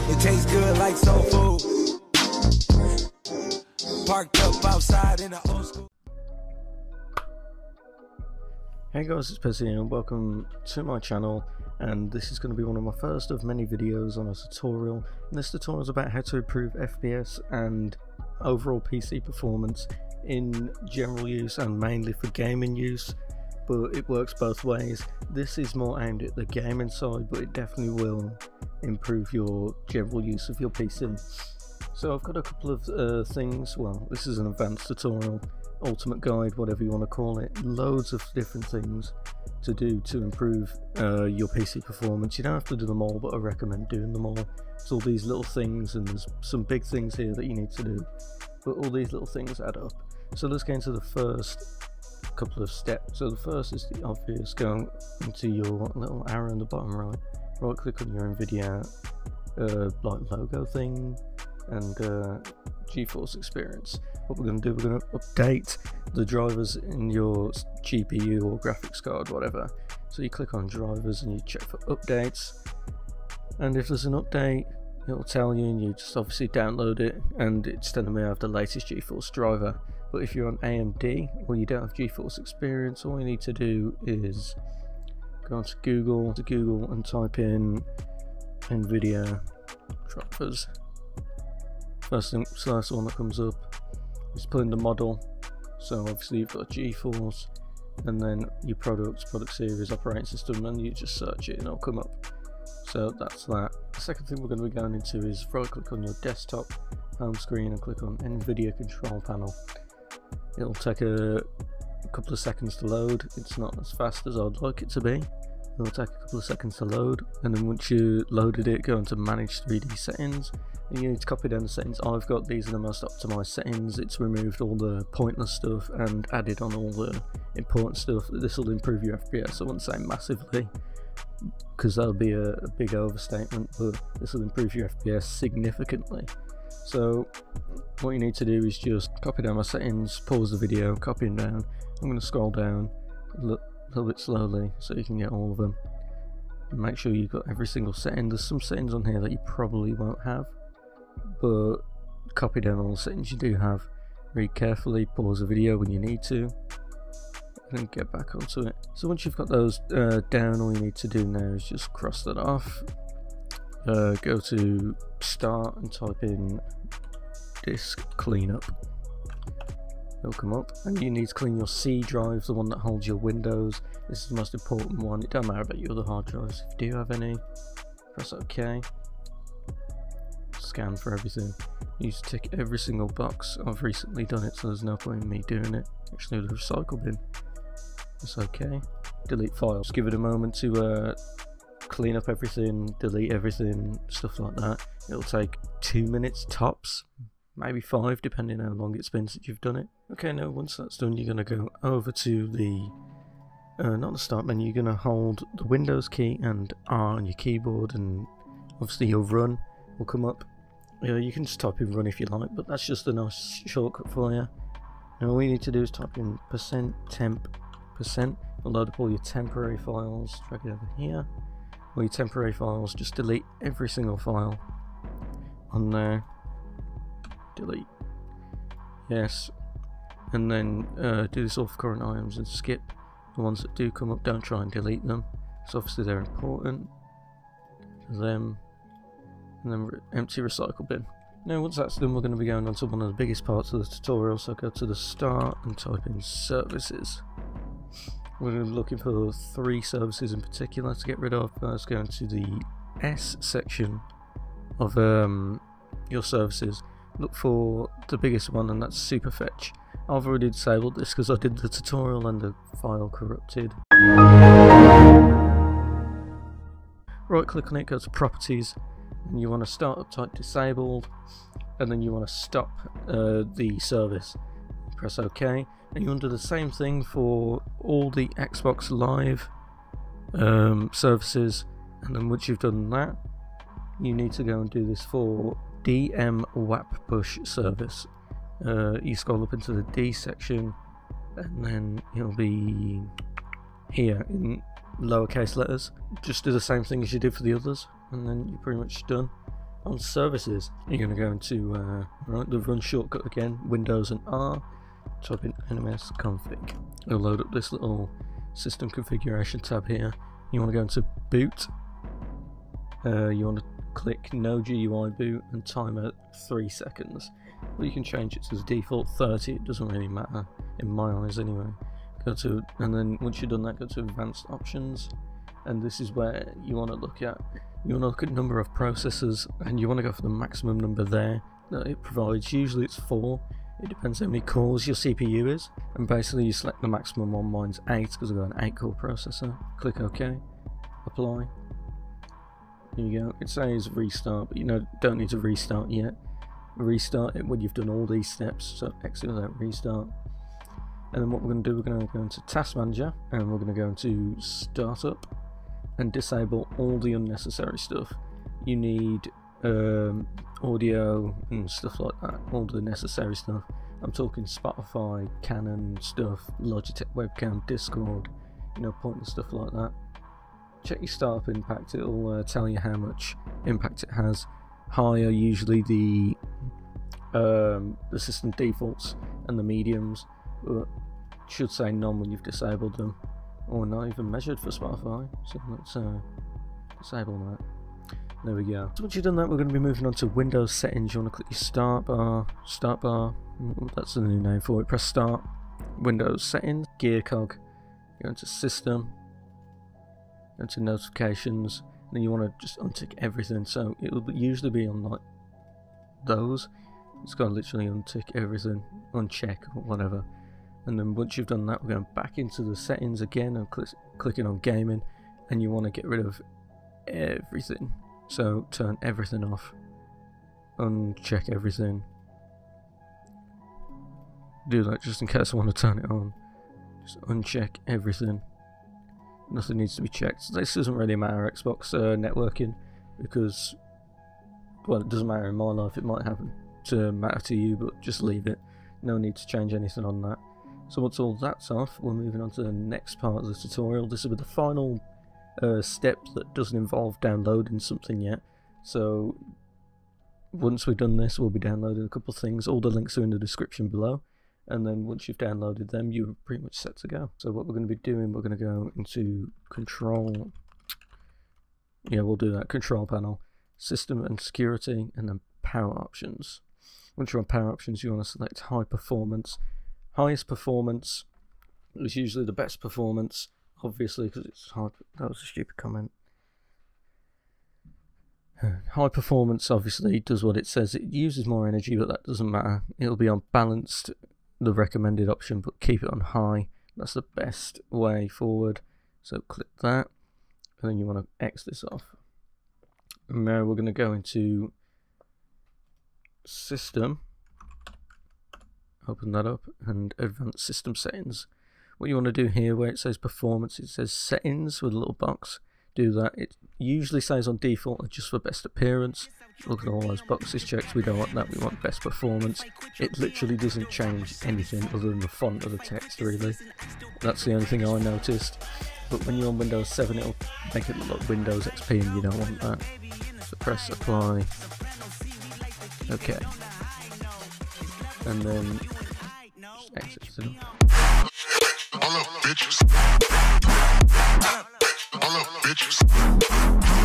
It tastes good like soul food. Parked up outside in the old school. Hey guys, it's Pez here and welcome to my channel, and this is going to be one of my first of many videos on a tutorial. And this tutorial is about how to improve FPS and overall PC performance in general use and mainly for gaming use, but it works both ways. This is more aimed at the gaming side, but it definitely will improve your general use of your PC. So I've got a couple of things. Well, this is an advanced tutorial, ultimate guide, whatever you want to call it. Loads of different things to do to improve your PC performance. You don't have to do them all, but I recommend doing them all. It's all these little things, and there's some big things here that you need to do, but all these little things add up. So let's get into the first couple of steps. So the first is the obvious. Go into your little arrow in the bottom right click on your NVIDIA like logo thing and GeForce experience. What we're going to do, we're going to update the drivers in your GPU or graphics card, whatever. So you click on drivers and you check for updates, and if there's an update it'll tell you, and you just obviously download it, and it's telling me I have the latest GeForce driver. But if you're on AMD or you don't have GeForce experience, all you need to do is go onto Google and type in NVIDIA drivers. First one that comes up is put in the model. So obviously you've got GeForce and then your product series, operating system, and you just search it and it'll come up. So that's that. The second thing we're going to be going into is right click on your desktop home screen and click on NVIDIA control panel. It'll take a couple of seconds to load. It's not as fast as I'd like it to be. It'll take a couple of seconds to load, and then once you loaded it, go into manage 3D settings, and you need to copy down the settings. I've got these are the most optimized settings. It's removed all the pointless stuff and added on all the important stuff. This will improve your FPS. I wouldn't say massively, because that would be a big overstatement, but this will improve your FPS significantly. So what you need to do is just copy down my settings, pause the video, copy them down. I'm going to scroll down a little bit slowly so you can get all of them, and make sure you've got every single setting. There's some settings on here that you probably won't have, but copy down all the settings you do have, read carefully, pause the video when you need to, and then get back onto it. So once you've got those down, all you need to do now is just cross that off. Go to start and type in disk cleanup. It'll come up, and you need to clean your C drive, the one that holds your Windows. This is the most important one. It don't matter about your other hard drives. If you do have any, press OK. Scan for everything. You need to tick every single box. I've recently done it, so there's no point in me doing it. Actually, the recycle bin. That's OK. Delete files. Give it a moment to clean up everything, delete everything, stuff like that. It'll take 2 minutes tops, maybe 5, depending how long it's been since you've done it. Okay, now once that's done, you're going to go over to the not the start menu. You're going to hold the Windows key and R on your keyboard, and obviously your run will come up. You can just type in run if you like, but that's just a nice shortcut for you. Now all you need to do is type in %temp%. It'll load up all your temporary files. Drag it over here. All your temporary files, just delete every single file on there. Delete. Yes. And then do this all for current items and skip the ones that do come up. Don't try and delete them. So obviously they're important. Them. And then empty recycle bin. Now once that's done, we're going to be going on to one of the biggest parts of the tutorial. So go to the start and type in services. We're going to be looking for 3 services in particular to get rid of. First, go into the S section of your services. Look for the biggest one, and that's Superfetch. I've already disabled this because I did the tutorial and the file corrupted. Right click on it, go to properties, and you want to start type disabled, and then you want to stop the service. Press OK, and you want to do the same thing for all the Xbox Live services. And then once you've done that, you need to go and do this for DM WAP push service. You scroll up into the D section, and then it'll be here in lowercase letters. Just do the same thing as you did for the others, and then you're pretty much done. On services, you're going to go into the run shortcut again, Windows and R, type in nms config. It'll load up this little system configuration tab here. You want to go into boot. You want to click no GUI boot and timer 3 seconds. Well, you can change it to the default 30. It doesn't really matter in my eyes anyway. Go to, and then once you've done that, go to advanced options, and this is where you want to look at. You want to look at number of processors, and you want to go for the maximum number there that it provides. Usually it's 4. It depends how many cores your CPU is, and basically you select the maximum one. Mine's 8 because I've got an 8-core processor. Click OK, apply. There you go. It says restart, but you don't need to restart yet. Restart it when you've done all these steps, so exit without restart. And then what we're going to do, we're going to go into Task Manager, and we're going to go into Startup and disable all the unnecessary stuff. You need audio and stuff like that, all the necessary stuff. I'm talking Spotify, Canon stuff, Logitech webcam, Discord, pointless stuff like that. Check your startup impact, it'll tell you how much impact it has. High are usually the system defaults, and the mediums, but should say none when you've disabled them, or not even measured for Spotify. So let's disable that. There we go. So once you've done that, we're going to be moving on to Windows settings. You want to click your start bar, that's the new name for it. Press start, Windows settings, gear cog, go into system, go into notifications, and then you want to just untick everything. So it will usually be on like those. It's got to literally untick everything, uncheck or whatever. And then once you've done that, we're going back into the settings again and clicking on gaming, and you want to get rid of everything. So turn everything off, uncheck everything. Do that just in case I want to turn it on. Just uncheck everything. Nothing needs to be checked. This doesn't really matter Xbox networking, because, well, it doesn't matter in my life. It might happen to matter to you, but just leave it. No need to change anything on that. So once all that's off, we're moving on to the next part of the tutorial. This will be the final step that doesn't involve downloading something yet. So once we've done this, we'll be downloading a couple of things. All the links are in the description below, and then once you've downloaded them, you're pretty much set to go. So what we're going to be doing, we're going to go into control, we'll do that, control panel, system and security, and then power options. Once you're on power options, you want to select high performance. Highest performance is usually the best performance, obviously, because it's hard. That was a stupid comment. High performance obviously does what it says. It uses more energy, but that doesn't matter. It'll be on balanced, the recommended option, but keep it on high. That's the best way forward. So click that, and then you want to X this off. And now we're going to go into System. Open that up, and advanced system settings. What you want to do here, where it says performance, it says settings with a little box. Do that. It usually says on default adjust for best appearance. Look at all those boxes checked. We don't want that. We want best performance. It literally doesn't change anything other than the font of the text, really. That's the only thing I noticed. But when you're on Windows 7, it'll make it look like Windows XP, and you don't want that. So press apply. Okay. And then just exit it. All up, bitches. All up, bitches.